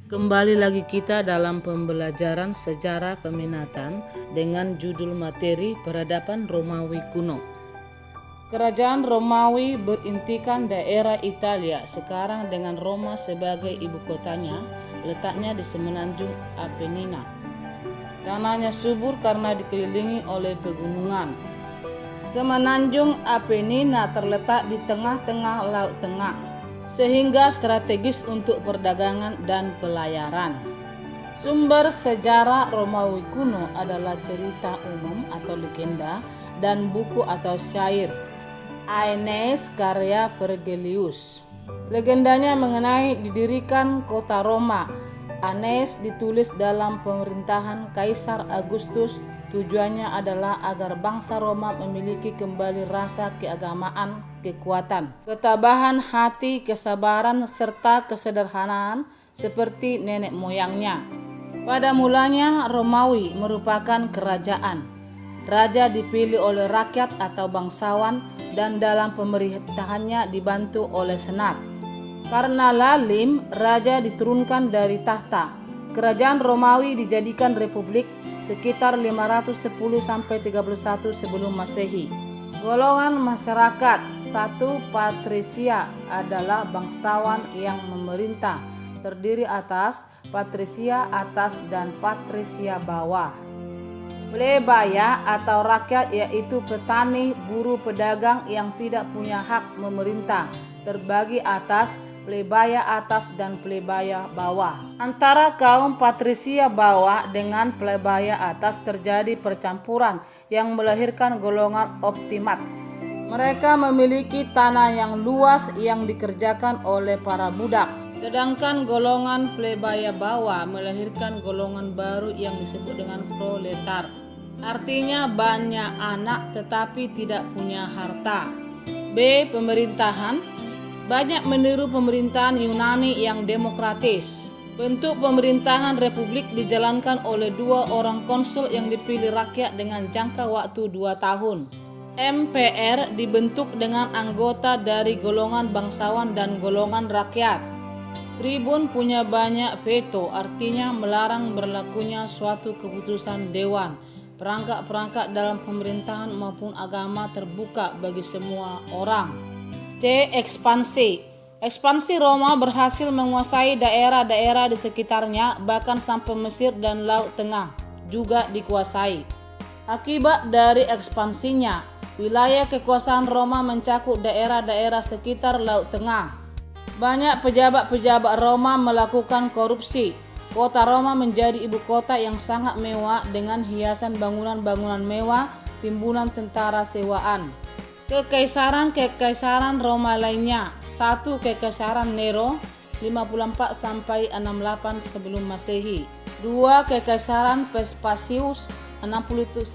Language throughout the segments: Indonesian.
Kembali lagi kita dalam pembelajaran sejarah peminatan dengan judul materi peradaban Romawi kuno. Kerajaan Romawi berintikan daerah Italia sekarang dengan Roma sebagai ibu kotanya, letaknya di semenanjung Apennina. Tanahnya subur karena dikelilingi oleh pegunungan. Semenanjung Apennina terletak di tengah-tengah Laut Tengah, sehingga strategis untuk perdagangan dan pelayaran. Sumber sejarah Romawi kuno adalah cerita umum atau legenda dan buku atau syair Aeneas karya Vergilius. Legendanya mengenai didirikan kota Roma. Aeneas ditulis dalam pemerintahan Kaisar Agustus. Tujuannya adalah agar bangsa Roma memiliki kembali rasa keagamaan, kekuatan, ketabahan hati, kesabaran, serta kesederhanaan seperti nenek moyangnya. Pada mulanya Romawi merupakan kerajaan. Raja dipilih oleh rakyat atau bangsawan dan dalam pemerintahannya dibantu oleh senat. Karena lalim, raja diturunkan dari tahta. Kerajaan Romawi dijadikan republik sekitar 510-31 sebelum Masehi. Golongan masyarakat. 1. Patrisia adalah bangsawan yang memerintah, terdiri atas patrisia atas dan patrisia bawah. Plebaya atau rakyat yaitu petani, buruh, pedagang yang tidak punya hak memerintah, terbagi atas plebaya atas dan plebaya bawah. Antara kaum patrisia bawah dengan plebaya atas terjadi percampuran yang melahirkan golongan optimat. Mereka memiliki tanah yang luas yang dikerjakan oleh para budak. Sedangkan golongan plebaya bawah melahirkan golongan baru yang disebut dengan proletar. Artinya banyak anak tetapi tidak punya harta. B. Pemerintahan. Banyak meniru pemerintahan Yunani yang demokratis. Bentuk pemerintahan republik dijalankan oleh 2 orang konsul yang dipilih rakyat dengan jangka waktu 2 tahun. MPR dibentuk dengan anggota dari golongan bangsawan dan golongan rakyat. Tribun punya banyak veto, artinya melarang berlakunya suatu keputusan dewan. Perangkat-perangkat dalam pemerintahan maupun agama terbuka bagi semua orang. C. Ekspansi. Ekspansi Roma berhasil menguasai daerah-daerah di sekitarnya, bahkan sampai Mesir dan Laut Tengah juga dikuasai. Akibat dari ekspansinya, wilayah kekuasaan Roma mencakup daerah-daerah sekitar Laut Tengah. Banyak pejabat-pejabat Roma melakukan korupsi. Kota Roma menjadi ibu kota yang sangat mewah dengan hiasan bangunan-bangunan mewah, timbunan tentara sewaan. Kekaisaran Roma lainnya. 1. Kekaisaran Nero 54 sampai 68 sebelum Masehi. 2. Kekaisaran Vespasius 69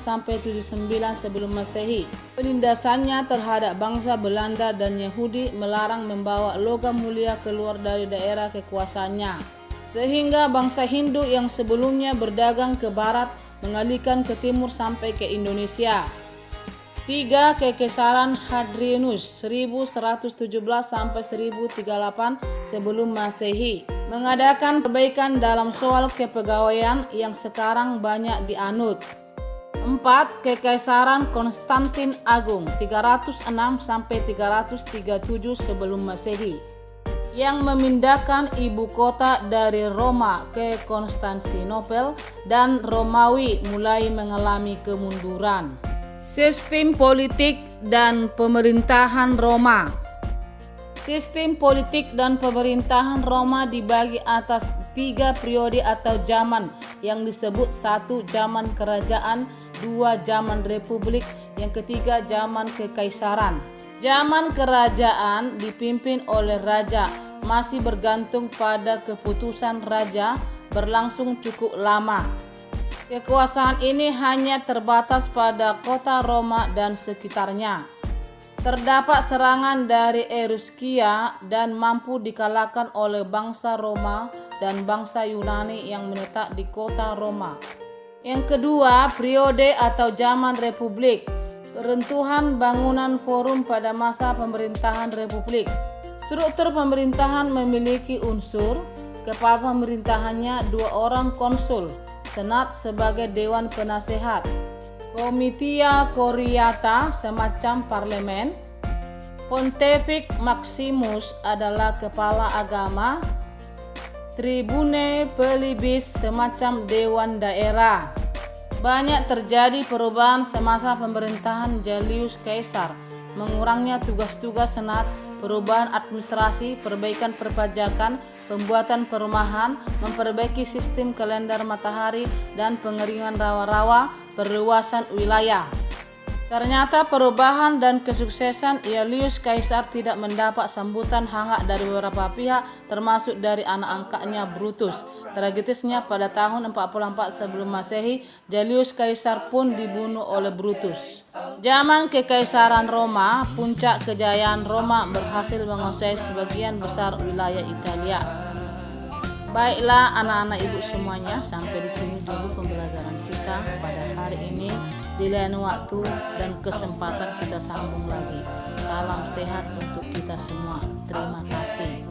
sampai 79 sebelum Masehi. Penindasannya terhadap bangsa Belanda dan Yahudi melarang membawa logam mulia keluar dari daerah kekuasaannya, sehingga bangsa Hindu yang sebelumnya berdagang ke barat mengalihkan ke timur sampai ke Indonesia. 3. Kekaisaran Hadrianus 1117 sampai 1038 sebelum Masehi mengadakan perbaikan dalam soal kepegawaian yang sekarang banyak dianut. 4. Kekaisaran Konstantin Agung 306 sampai 337 sebelum Masehi yang memindahkan ibu kota dari Roma ke Konstantinopel dan Romawi mulai mengalami kemunduran. Sistem politik dan pemerintahan Roma. Sistem politik dan pemerintahan Roma dibagi atas 3 periode atau zaman yang disebut 1. Zaman kerajaan, 2. Zaman republik, yang ketiga zaman kekaisaran. Zaman kerajaan dipimpin oleh raja, masih bergantung pada keputusan raja, berlangsung cukup lama. Kekuasaan ini hanya terbatas pada kota Roma dan sekitarnya. Terdapat serangan dari Eruskia dan mampu dikalahkan oleh bangsa Roma dan bangsa Yunani yang menetap di kota Roma. Yang kedua, periode atau zaman republik. Peruntuhan bangunan forum pada masa pemerintahan republik. Struktur pemerintahan memiliki unsur Kepala pemerintahannya 2 orang konsul, senat sebagai dewan penasehat, Comitia Coriata semacam parlemen, Pontifex Maximus adalah kepala agama, Tribune Plebis semacam dewan daerah. Banyak terjadi perubahan semasa pemerintahan Julius Caesar, mengurangnya tugas-tugas senat, perubahan administrasi, perbaikan perpajakan, pembuatan perumahan, memperbaiki sistem kalender matahari, dan pengeringan rawa-rawa, perluasan wilayah. Ternyata perubahan dan kesuksesan Julius Caesar tidak mendapat sambutan hangat dari beberapa pihak, termasuk dari anak angkatnya Brutus. Tragisnya pada tahun 44 sebelum Masehi, Julius Caesar pun dibunuh oleh Brutus. Zaman Kekaisaran Roma, puncak kejayaan Roma berhasil menguasai sebagian besar wilayah Italia. Baiklah anak-anak ibu semuanya, sampai di sini dulu pembelajaran kita pada hari ini. Di lain waktu dan kesempatan kita sambung lagi. Salam sehat untuk kita semua. Terima kasih.